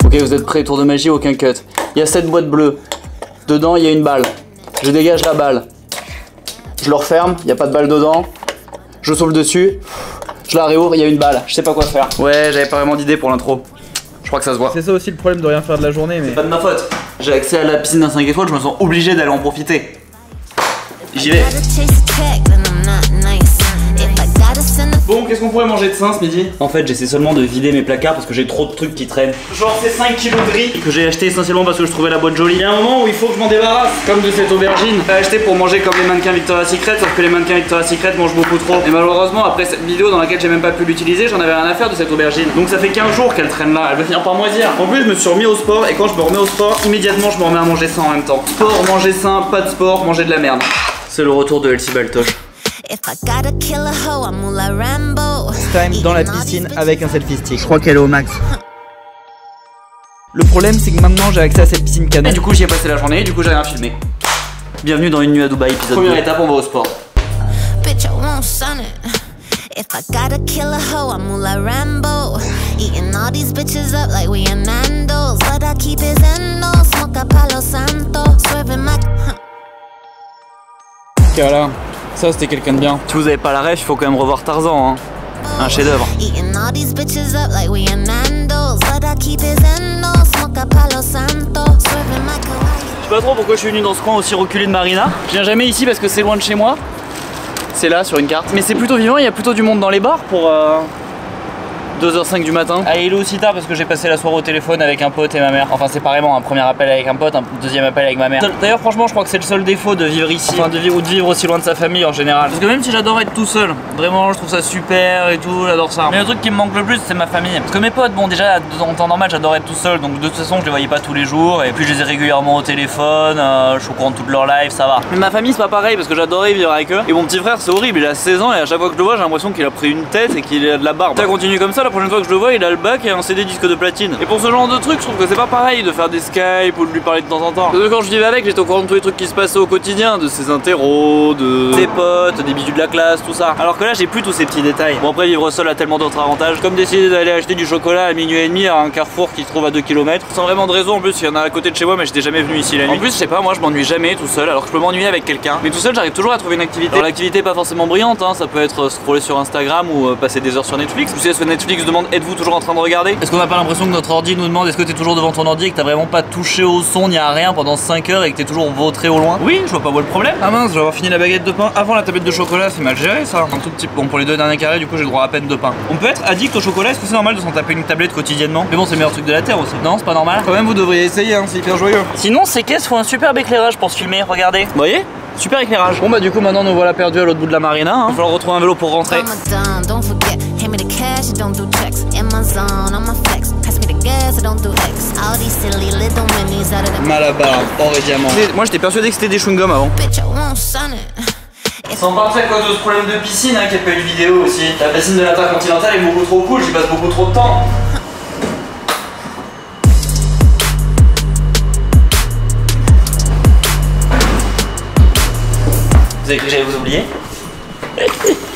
Ok, vous êtes prêts, tour de magie, aucun cut. Il y a cette boîte bleue. Dedans, il y a une balle. Je dégage la balle. Je le referme, il n'y a pas de balle dedans. Je saute dessus. Je la réouvre, il y a une balle. Je sais pas quoi faire. Ouais, j'avais pas vraiment d'idée pour l'intro. Je crois que ça se voit. C'est ça aussi le problème de rien faire de la journée, mais... C'est pas de ma faute. J'ai accès à la piscine d'un 5 étoiles, je me sens obligé d'aller en profiter. J'y vais. Bon, qu'est-ce qu'on pourrait manger de sain ce midi? En fait, j'essaie seulement de vider mes placards parce que j'ai trop de trucs qui traînent. Genre ces 5 kilos de riz que j'ai acheté essentiellement parce que je trouvais la boîte jolie. Il y a un moment où il faut que je m'en débarrasse, comme de cette aubergine. J'ai acheté pour manger comme les mannequins Victoria's Secret, sauf que les mannequins Victoria's Secret mangent beaucoup trop. Et malheureusement, après cette vidéo dans laquelle j'ai même pas pu l'utiliser, j'en avais rien à faire de cette aubergine. Donc ça fait 15 jours qu'elle traîne là, elle va finir par moisir. En plus, je me suis remis au sport et quand je me remets au sport, immédiatement je me remets à manger sain en même temps. Sport, manger sain, pas de sport, manger de la merde. C'est le retour de Elsie Baltoche. Time dans la piscine avec un selfie stick. Je crois qu'elle est au max. Le problème c'est que maintenant j'ai accès à cette piscine Et canette. du coup j'y ai passé la journée et du coup j'ai rien filmé. Bienvenue dans Une nuit à Dubaï, épisode 2. Première étape, on va au sport. Voilà, ça c'était quelqu'un de bien. Si vous avez pas la ref, il faut quand même revoir Tarzan, hein. Un chef d'œuvre. Je sais pas trop pourquoi je suis venu dans ce coin aussi reculé de Marina. Je viens jamais ici parce que c'est loin de chez moi. C'est là sur une carte. Mais c'est plutôt vivant, il y a plutôt du monde dans les bars pour 2h05 du matin. Allez, il est aussi tard parce que j'ai passé la soirée au téléphone avec un pote et ma mère. Enfin, séparément, un premier appel avec un pote, un deuxième appel avec ma mère. D'ailleurs, franchement, je crois que c'est le seul défaut de vivre ici, enfin de vivre aussi loin de sa famille en général. Parce que même si j'adore être tout seul, vraiment, je trouve ça super et tout, j'adore ça. Mais le truc qui me manque le plus, c'est ma famille. Parce que mes potes, bon, déjà, en temps normal, j'adore être tout seul, donc de toute façon, je les voyais pas tous les jours. Et puis, je les ai régulièrement au téléphone, je suis au courant de toute leur life, ça va. Mais ma famille, c'est pas pareil parce que j'adorais vivre avec eux. Et mon petit frère, c'est horrible, il a 16 ans et à chaque fois que je le vois, j'ai l'impression qu'il a pris une tête et qu'il a de la barbe. Ça continue comme ça, la prochaine fois que je le vois, il a le bac et un CD disque de platine. Et pour ce genre de truc, je trouve que c'est pas pareil de faire des Skype ou de lui parler de temps en temps. Parce que quand je vivais avec, j'étais au courant de tous les trucs qui se passaient au quotidien, de ses interros, de ses potes, des bisous de la classe, tout ça. Alors que là, j'ai plus tous ces petits détails. Bon, après, vivre seul a tellement d'autres avantages, comme décider d'aller acheter du chocolat à minuit et demi à un carrefour qui se trouve à 2 km. Sans vraiment de raison, en plus, il y en a à côté de chez moi, mais j'étais jamais venu ici la nuit. En plus, je sais pas, moi, je m'ennuie jamais tout seul, alors que je peux m'ennuyer avec quelqu'un. Mais tout seul, j'arrive toujours à trouver une activité. Alors, l'activité pas forcément brillante, hein, ça peut être scroller sur Instagram ou passer des heures sur Netflix. Ou si est-ce que Netflix demande, êtes-vous toujours en train de regarder? Est-ce qu'on n'a pas l'impression que notre ordi nous demande est-ce que t'es toujours devant ton ordi et que t'as vraiment pas touché au son ni à rien pendant 5 heures et que t'es toujours vautré au loin? Oui, je vois pas où est le problème. Ah mince, je vais avoir fini la baguette de pain avant la tablette de chocolat, c'est mal géré ça. Un tout petit peu. Bon, pour les 2 derniers carrés, du coup j'ai le droit à peine de pain. On peut être addict au chocolat, est-ce que c'est normal de s'en taper une tablette quotidiennement? Mais bon, c'est le meilleur truc de la terre aussi. Non, c'est pas normal. Quand même vous devriez essayer, hein, c'est hyper joyeux. Sinon, ces caisses font un superbe éclairage pour se filmer, regardez. Vous voyez? Super éclairage. Bon bah du coup maintenant nous voilà perdus à l'autre bout de la marina, hein. Il va falloir retrouver un vélo pour rentrer. Malabar, or et diamant. Moi j'étais persuadé que c'était des chewing-gums avant. C'est en partie à cause de ce problème de piscine hein, qu'il n'y a pas eu de vidéo aussi. La piscine de l'Intercontinental est beaucoup trop cool, j'y passe beaucoup trop de temps. Vous avez cru que j'allais vous oublier?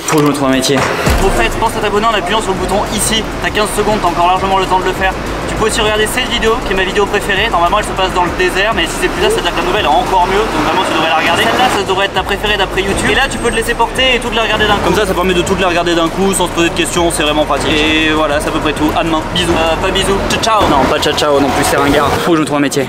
Faut que je me trouve un métier. Au fait, pense à t'abonner en appuyant sur le bouton ici. T'as 15 secondes, t'as encore largement le temps de le faire. Tu peux aussi regarder cette vidéo qui est ma vidéo préférée. Normalement elle se passe dans le désert, mais si c'est plus là, c'est-à-dire que la nouvelle est encore mieux. Donc vraiment tu devrais la regarder. Celle-là, ça devrait être ta préférée d'après YouTube. Et là tu peux te laisser porter et toutes les regarder d'un coup. Comme ça permet de toutes les regarder d'un coup sans se poser de questions, c'est vraiment pratique. Et voilà, c'est à peu près tout. À demain. Bisous. Pas bisous. Ciao ciao. Non, pas ciao ciao non plus, c'est ringard. Faut que je me trouve un métier.